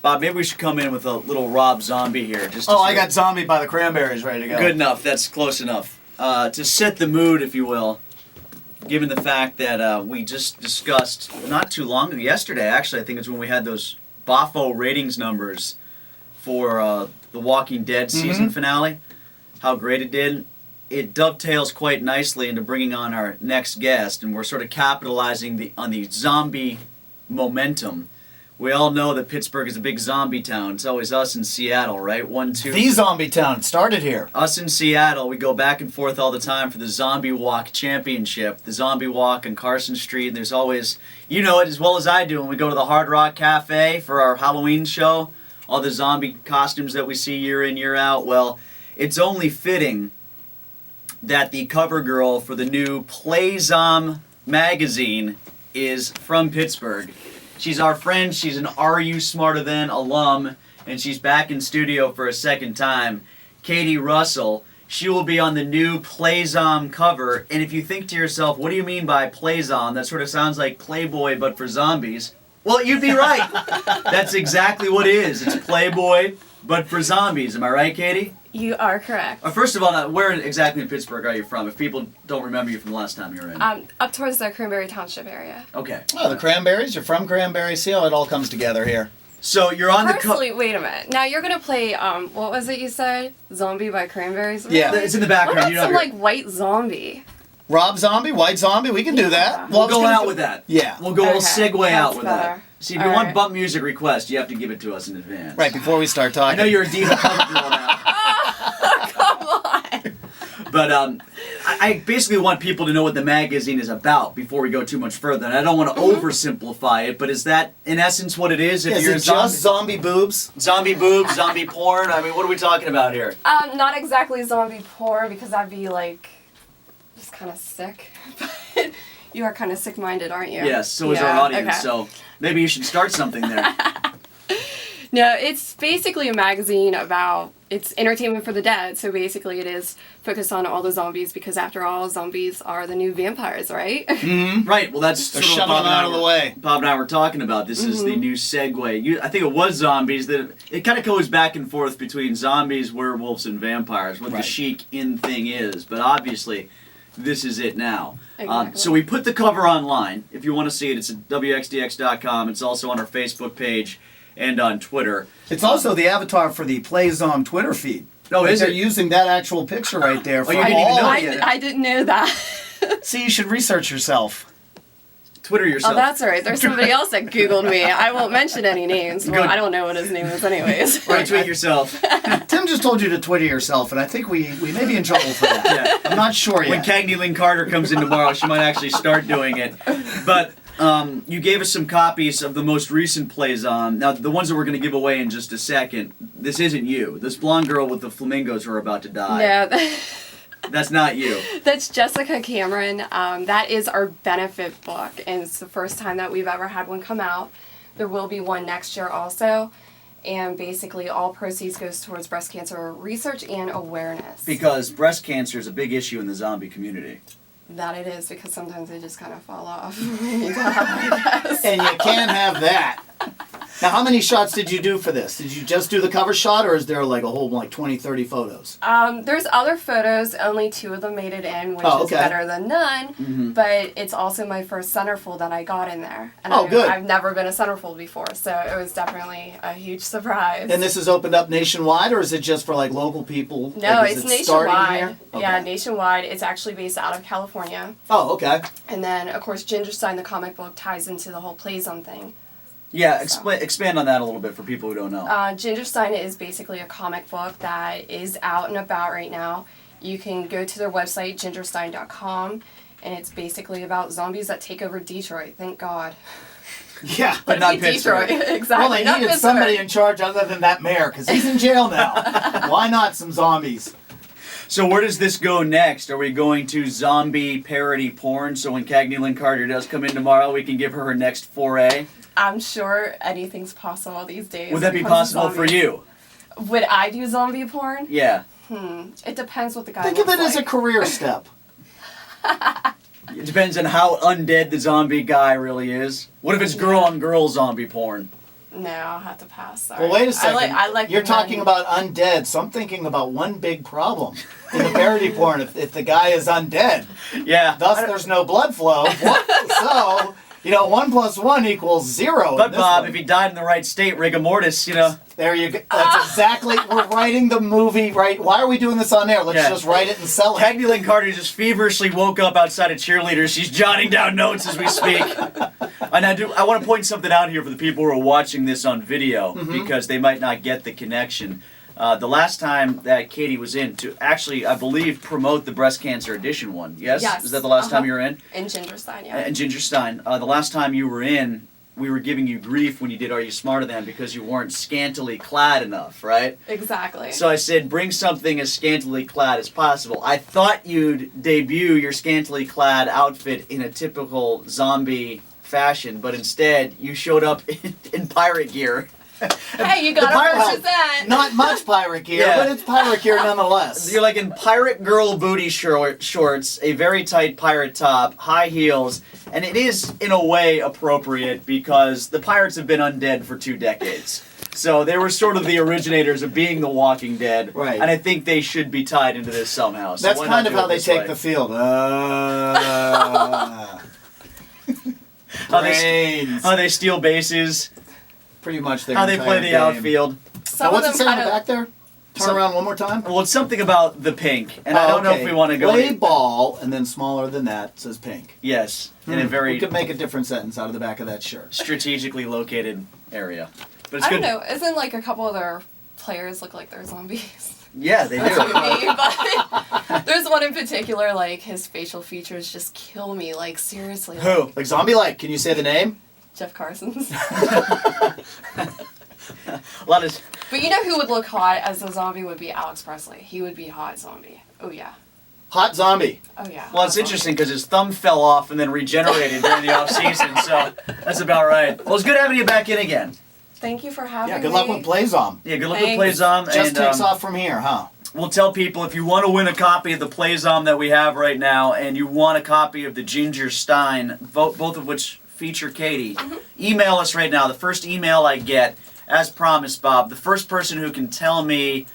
Bob, maybe we should come in with a little Rob Zombie here. I got Zombie by the Cranberries ready to go. Good enough. That's close enough. To set the mood, if you will, given the fact that we just discussed not too long ago, yesterday actually, I think it's when we had those Boffo ratings numbers for the Walking Dead season finale, how great it did. It dovetails quite nicely into bringing on our next guest, and we're sort of capitalizing on the zombie momentum. We all know that Pittsburgh is a big zombie town. It's always us in Seattle, right? 1, 2. The zombie town. It started here. Us in Seattle, we go back and forth all the time for the Zombie Walk Championship. The Zombie Walk on Carson Street. And there's always, you know it as well as I do, when we go to the Hard Rock Cafe for our Halloween show. All the zombie costumes that we see year in, year out. Well, it's only fitting that the cover girl for the new Playzom magazine is from Pittsburgh. She's our friend. She's an Are You Smarter Than alum, and she's back in studio for a second time. Katie Russell. She will be on the new Playzom cover. And if you think to yourself, what do you mean by Playzom? That sort of sounds like Playboy, but for zombies. Well, you'd be right. That's exactly what it is. It's Playboy, but for zombies. Am I right, Katie? You are correct. First of all, where exactly in Pittsburgh are you from? If people don't remember you from the last time you were in. Up towards the Cranberry Township area. Okay. Oh, the Cranberries? You're from Cranberry. See how it all comes together here. So you're on Firstly, wait a minute. Now you're going to play, what was it you said? Zombie by Cranberries? Really? Yeah, it's in the background. What about some, like, White Zombie? Rob Zombie, White Zombie, we can do that. We'll go out with that. Yeah. We'll segue out with that. See, if you want right. bump music requests, you have to give it to us in advance. Right, before we start talking. I know you're a diva cover girl now. Come on. But I basically want people to know what the magazine is about before we go too much further. And I don't want to oversimplify it, but is that in essence what it is? If you're just zombie boobs? Zombie boobs, zombie porn? I mean, what are we talking about here? Not exactly zombie porn, because that'd be like just kind of sick. But you are kind of sick-minded, aren't you? Yes, so is our audience. Okay. So maybe you should start something there. No, it's basically a magazine about, it's entertainment for the dead, so basically it is focused on all the zombies, because after all, zombies are the new vampires, right? Mm-hmm. Right, well that's sort of what Bob out of the way. Bob and I were talking about. This is the new segue. I think it was zombies. It kind of goes back and forth between zombies, werewolves, and vampires, what the chic in thing is, but obviously this is it now. Exactly. So we put the cover online. If you want to see it, it's at wxdx.com. It's also on our Facebook page and on Twitter. It's also the avatar for the Playzom Twitter feed. Oh, is they're it? using that actual picture right there. You didn't even know it yet. I didn't know that. See, you should research yourself. Twitter yourself. Oh, that's all right. There's somebody else that Googled me. I won't mention any names. Well, I don't know what his name is anyways. Or tweet yourself. Tim just told you to Twitter yourself, and I think we may be in trouble for that. Yeah. I'm not sure yet. When Cagney Lynn Carter comes in tomorrow, she might actually start doing it. But you gave us some copies of the most recent Playzom. Now, the ones that we're going to give away in just a second, this isn't you. This blonde girl with the flamingos who are about to die. No, that's not you. That's Jessica Cameron. That is our benefit book, and it's the first time that we've ever had one come out. There will be one next year also, and basically all proceeds goes towards breast cancer research and awareness. Because breast cancer is a big issue in the zombie community. That it is, because sometimes they just kind of fall off. And you can't have that. Now, how many shots did you do for this? Did you just do the cover shot, or is there like a whole 20, 30 photos? There's other photos. Only 2 of them made it in, which is better than none. Mm-hmm. But it's also my first centerfold that I got in there. And good. I've never been a centerfold before, so it was definitely a huge surprise. And this is opened up nationwide, or is it just for like local people? No, like, it's nationwide. Here? Okay. Yeah, nationwide. It's actually based out of California. Oh, okay. And then, of course, Ginger Stein, the comic book, ties into the whole Playzom thing. Yeah, expand on that a little bit for people who don't know. Ginger Stein is basically a comic book that is out and about right now. You can go to their website, gingerstein.com, and it's basically about zombies that take over Detroit. Thank God. Yeah, but not Pittsburgh. Exactly. Well, they needed somebody in charge other than that mayor, because he's in jail now. Why not some zombies? So where does this go next? Are we going to zombie parody porn, so when Cagney Lynn Carter does come in tomorrow, we can give her next foray? I'm sure anything's possible these days. Would that be possible for you? Would I do zombie porn? Yeah. It depends what the guy Think of it as a career step. It depends on how undead the zombie guy really is. What if it's girl-on-girl zombie porn? No, I'll have to pass. Sorry. Well, wait a second. I like You're the talking men. about undead, so I'm thinking about one big problem in the parody porn. If the guy is undead, Yeah. thus there's no blood flow. So, 1 + 1 = 0. But in this Bob, one. if he died in the right state, rigor mortis, There you go. That's exactly. We're writing the movie right. Why are we doing this on air? Let's Yeah. just write it and sell it. Cagney Lynn Carter just feverishly woke up outside of cheerleaders. She's jotting down notes as we speak. And I want to point something out here for the people who are watching this on video because they might not get the connection. The last time that Katie was in to actually, I believe, promote the breast cancer edition one. Yes? Yes. Is that the last time you were in? In Gingerstein, yeah. And Ginger Stein. The last time you were in, we were giving you grief when you did Are You Smarter Than because you weren't scantily clad enough, right? Exactly. So I said, bring something as scantily clad as possible. I thought you'd debut your scantily clad outfit in a typical zombie fashion, but instead you showed up in pirate gear. Hey, you got pirates- to represent. Not much pirate gear, Yeah. but it's pirate gear nonetheless. You're like in pirate girl booty shorts, a very tight pirate top, high heels, and it is in a way appropriate because the pirates have been undead for 2 decades. So they were sort of the originators of being the Walking Dead, Right. and I think they should be tied into this somehow. So That's why kind not of do how it they this take way? the field. How they, Brains. how they steal bases, Pretty much their how they play entire the game. outfield. Now, Some what's of it them say on kind the of. back there? Turn Some- around one more time. Well, it's something about the pink, and I don't know if we want to go. Play ball, and then smaller than that says pink. Yes, in a We very could make a different sentence out of the back of that shirt. strategically located area. But it's I don't good. know. Isn't like a couple of their players look like they're zombies? Yeah, they That's do. what I mean, but there's one in particular, like his facial features just kill me. Like seriously. Like, Who? Like zombie-like. Can you say the name? Jeff Carson's. A lot of. But you know who would look hot as a zombie would be Alex Presley. He would be hot zombie. Oh yeah. Hot zombie. Oh yeah. Well, it's hot interesting because his thumb fell off and then regenerated during the off season, so that's about right. Well, it's good having you back in again. zombie. Thank you for having Yeah, me. good luck with Playzom. Yeah, good luck Thanks. with Playzom. Just And takes off from here, huh? we'll tell people if you want to win a copy of the Playzom that we have right now, and you want a copy of the Ginger Stein, both of which feature Katie, email us right now. The first email I get, as promised, Bob, the first person who can tell me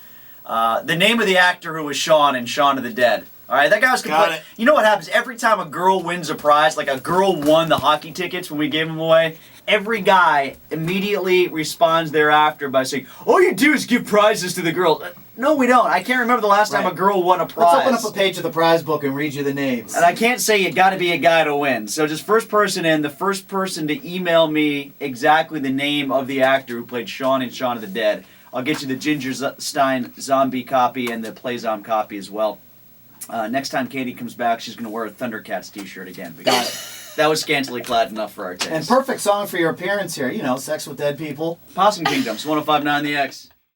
the name of the actor who was Shaun in Shaun of the Dead. All right, that guy was Got complete. it. You know what happens every time a girl wins a prize? Like a girl won the hockey tickets when we gave them away. Every guy immediately responds thereafter by saying, "All you do is give prizes to the girls." No, we don't. I can't remember the last time Right. a girl won a prize. Let's open up a page of the prize book and read you the names. And I can't say you got to be a guy to win. So just first person in, the first person to email me exactly the name of the actor who played Shaun in Shaun of the Dead. I'll get you the Ginger Stein zombie copy and the Playzom copy as well. Next time Katie comes back, she's going to wear a Thundercats t-shirt again. Because that was scantily clad enough for our taste. And perfect song for your appearance here. Sex with dead people. Possum Kingdoms, 105.9 The X.